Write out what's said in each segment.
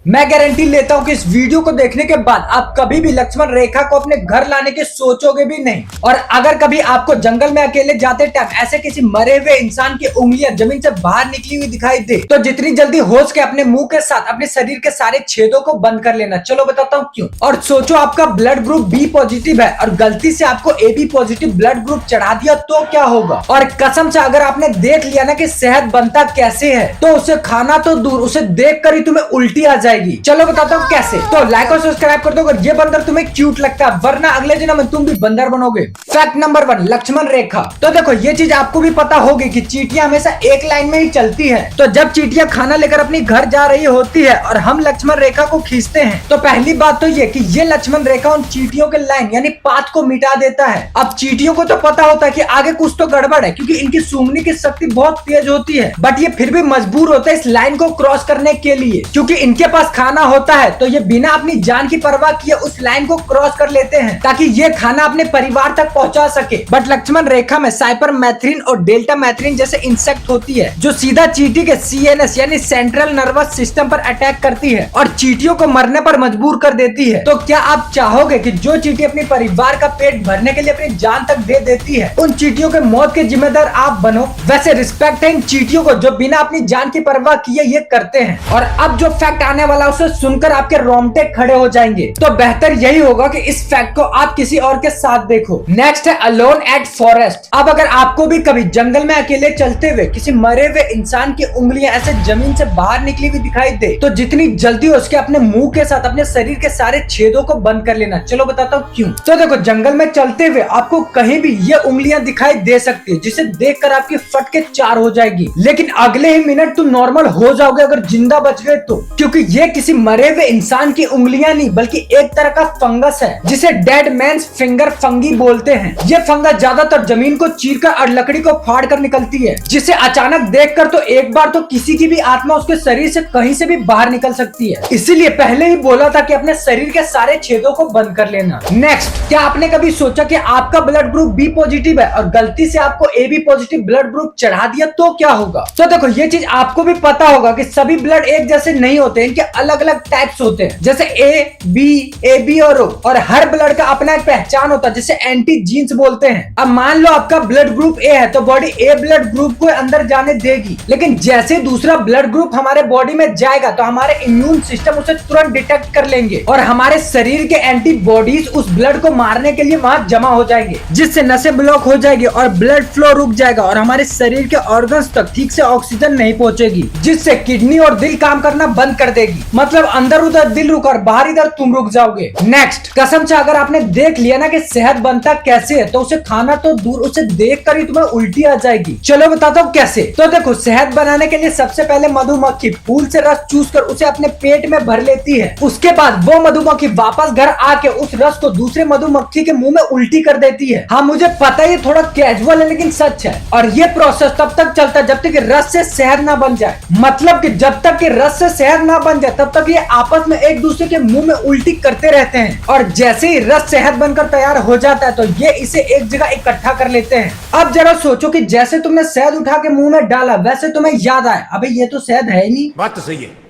मैं गारंटी लेता हूँ कि इस वीडियो को देखने के बाद आप कभी भी लक्ष्मण रेखा को अपने घर लाने के सोचोगे भी नहीं। और अगर कभी आपको जंगल में अकेले जाते टाइम ऐसे किसी मरे हुए इंसान की उंगलियां जमीन से बाहर निकली हुई दिखाई दे तो जितनी जल्दी हो सके अपने मुंह के साथ अपने शरीर के सारे छेदों को बंद कर लेना। चलो बताता हूँ क्यों। और सोचो आपका ब्लड ग्रुप बी पॉजिटिव है और गलती से आपको AB पॉजिटिव ब्लड ग्रुप चढ़ा दिया तो क्या होगा। और कसम से अगर आपने देख लिया ना कि शहद बनता कैसे है तो उसे खाना तो दूर, उसे देख कर ही तुम्हें उल्टी आ जाएगी। चलो बताता हूँ कैसे। तो लाइक और सब्सक्राइब कर दो अगर ये बंदर तुम्हें क्यूट लगता है, वरना अगले जन्म में तुम भी बंदर बनोगे। फैक्ट नंबर 1, लक्ष्मण रेखा। तो देखो ये चीज आपको भी पता होगी कि चींटियां हमेशा एक लाइन में ही चलती है। तो जब चींटियां खाना लेकर अपनी घर जा रही होती है और हम लक्ष्मण रेखा को खींचते हैं तो पहली बात तो ये कि ये लक्ष्मण रेखा उन चींटियों के लाइन यानी पाथ को मिटा देता है। अब चींटियों को तो पता होता है कि आगे कुछ तो गड़बड़ है क्योंकि इनकी सूंघने की शक्ति बहुत तेज होती है, बट ये फिर भी मजबूर होते हैं इस लाइन को क्रॉस करने के लिए क्योंकि इनके पास खाना होता है। तो ये बिना अपनी जान की परवाह किए उस लाइन को क्रॉस कर लेते हैं ताकि ये खाना अपने परिवार तक पहुंचा सके। बट लक्ष्मण रेखा में साइपरमेथ्रिन और डेल्टा मैथ्रिन जैसे इंसेक्ट होती है जो सीधा चींटी के CNS यानी सेंट्रल नर्वस सिस्टम पर अटैक करती है और चींटियों को मरने पर मजबूर कर देती है। तो क्या आप चाहोगे कि जो चींटी अपने परिवार का पेट भरने के लिए अपनी जान तक दे देती है उन चींटियों के मौत के जिम्मेदार आप बनो? वैसे रिस्पेक्ट है इन चींटियों को जो बिना अपनी जान की परवाह किए ये करते हैं। और अब जो फैक्ट आने वाला उसे सुनकर आपके रोंगटे खड़े हो जाएंगे, तो बेहतर यही होगा कि इस फैक्ट को आप किसी और के साथ देखो। नेक्स्ट है अलोन एट फॉरेस्ट। अब अगर आपको भी कभी जंगल में अकेले चलते हुए किसी मरे हुए इंसान की उंगलियां ऐसे जमीन से बाहर निकली हुई दिखाई दे तो जितनी जल्दी हो उसके अपने मुंह के साथ अपने शरीर के सारे छेदों को बंद कर लेना। चलो बताता हूँ क्यों। तो देखो जंगल में चलते हुए आपको कहीं भी ये उंगलियां दिखाई दे सकती है जिसे देखकर आपकी फट के 4 हो जाएगी, लेकिन अगले ही मिनट तुम नॉर्मल हो जाओगे अगर जिंदा बच गए तो, क्योंकि ये किसी मरे हुए इंसान की उंगलियां नहीं बल्कि एक तरह का फंगस है जिसे डेड मैन्स फिंगर फंगी बोलते हैं। ये फंगस ज्यादातर जमीन को चीरकर और लकड़ी को फाड़ कर निकलती है जिसे अचानक देखकर तो एक बार तो किसी की भी आत्मा उसके शरीर से कहीं से भी बाहर निकल सकती है। इसीलिए पहले ही बोला था कि अपने शरीर के सारे छेदों को बंद कर लेना। नेक्स्ट, क्या आपने कभी सोचा कि आपका ब्लड ग्रुप बी पॉजिटिव है और गलती से आपको AB पॉजिटिव ब्लड ग्रुप चढ़ा दिया तो क्या होगा? तो देखो ये चीज आपको भी पता होगा कि सभी ब्लड एक जैसे नहीं होते, इनके अलग अलग टाइप्स होते हैं जैसे A, B, AB और O, और हर ब्लड का अपना एक पहचान होता है जिसे एंटी जीन्स बोलते हैं। अब मान लो आपका ब्लड ग्रुप A है तो बॉडी A ब्लड ग्रुप को अंदर जाने देगी, लेकिन जैसे दूसरा ब्लड ग्रुप हमारे बॉडी में जाएगा तो हमारे इम्यून सिस्टम उसे तुरंत डिटेक्ट कर लेंगे और हमारे शरीर के एंटीबॉडीज उस ब्लड को मारने के लिए वहां जमा हो जाएंगे जिससे नसें ब्लॉक हो जाएगी और ब्लड फ्लो रुक जाएगा और हमारे शरीर के ऑर्गन्स तक ठीक से ऑक्सीजन नहीं पहुंचेगी जिससे किडनी और दिल काम करना बंद कर देगी। मतलब अंदर उधर दिल रुक और बाहर इधर तुम रुक जाओगे। नेक्स्ट, कसम से अगर आपने देख लिया ना कि शहद बनता कैसे है तो उसे खाना तो दूर, उसे देख कर ही तुम्हें उल्टी आ जाएगी। चलो बताता हूँ कैसे। तो देखो शहद बनाने के लिए सबसे पहले मधुमक्खी फूल से रस चूस कर उसे अपने पेट में भर लेती है। उसके बाद वो मधुमक्खी वापस घर आके उस रस को दूसरे मधुमक्खी के मुंह में उल्टी कर देती है। हाँ मुझे पता है थोड़ा कैजुअल है लेकिन सच है। और ये प्रोसेस तब तक चलता है जब तक रस से शहद ना बन जाए। मतलब कि जब तक कि रस से शहद ना बन जाए तब तक ये आपस में एक दूसरे के मुंह में उल्टी करते रहते हैं और जैसे ही रस शहद बनकर तैयार हो जाता है तो ये इसे एक जगह इकट्ठा कर लेते हैं। अब जरा सोचो कि जैसे तुमने शहद उठा के मुंह में डाला वैसे तुम्हें याद आया अबे ये तो शहद है ही नहीं। बात तो सही है।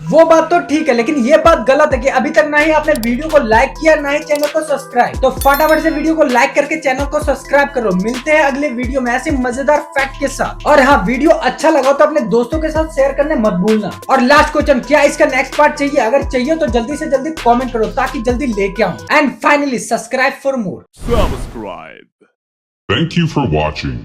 वो बात तो ठीक है लेकिन ये बात गलत है कि अभी तक ना ही आपने वीडियो को लाइक किया ना ही चैनल को सब्सक्राइब। तो फटाफट से वीडियो को लाइक करके चैनल को सब्सक्राइब करो। मिलते हैं अगले वीडियो में ऐसे मजेदार फैक्ट के साथ। और हाँ वीडियो अच्छा लगा तो अपने दोस्तों के साथ शेयर करने मत भूलना। और लास्ट क्वेश्चन, क्या इसका नेक्स्ट पार्ट चाहिए? अगर चाहिए तो जल्दी से जल्दी कॉमेंट करो ताकि जल्दी लेके आऊं। And finally subscribe for more. Thank you for watching.